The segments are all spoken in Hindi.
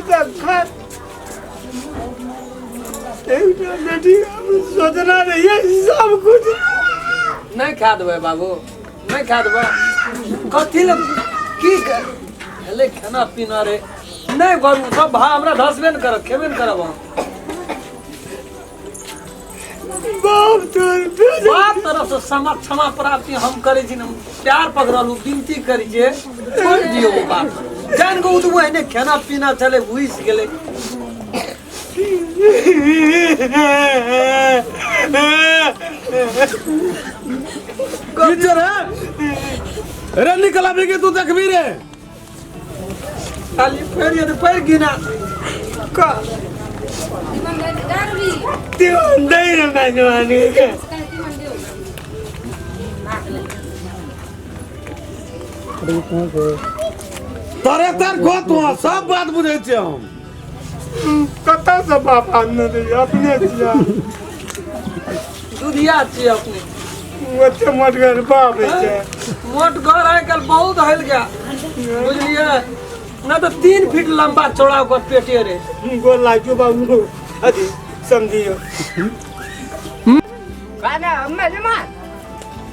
तक खा बेटी सोचना नहीं है सब कुछ नहीं खा देबै बाबू नहीं खा देबै कथी ले की ले खाना पीना रे नहीं घर सब भा हमरा धसबे न करब खेबे न करब हम बाप तोर बाप तरफ से क्षमा प्राप्ति हम करे छी न प्यार पकड़लू विनती करी जे छोड़ दियो वो बात जान गो तो वही ने खाना पीना चले हुईस गेले अरे निकला भी के तू देखबी रे खाली फेरिए तो पैर गिना का त्यो नहीं रे भगवानी तोरे तर को तू सब बात बुझे छी हम कता से बाप आने दे अपने दिया दुधिया छी अपने ओते मोटगर बाप है मोट घर आइ कल बहुत हल गया बुझलिए ना तो 3 फीट लंबा चौड़ा ओकर पेटे रे गोल लागो बाबू अजी समझियो खाना हमें जमा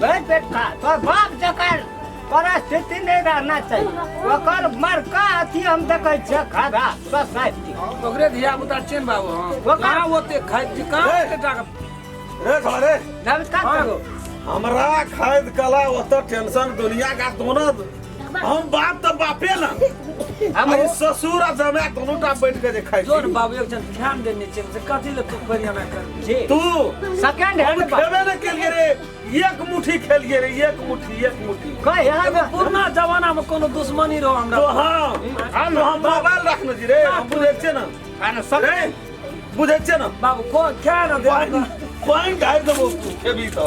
बड़े पेट खा तो बाप जकर परिस्थिति नहीं रहना चाहिए ओकर मर का अथी हम देखे छ खाधा सोसाइटी ओकरे धिया पुता चेन बाबू हां कहां ओते खाइ छी कहां के जाके रे घरे नमस्कार करो हमरा खाद कला ओत टेंशन दुनिया का दोनों हम बाप तो बापे ना हम ससुर आ जमाय दोनों टा बैठ के जे खाइ जोर बाबू एक जन ध्यान देने छै से कथि ले तू बढ़िया ना कर जी तू सेकंड हैंड खेबे न केलिए रे एक मुट्ठी खेलिए रे एक मुट्ठी कह यहाँ पुराना जमाना में कोनो दुश्मनी रहो हमरा तो हां हम मोबाइल रखने जी रे हम बुझे छे ना खाना सब रे बुझे छे ना बाबू को क्या ना दे पानी ढाल दबो खेबी तो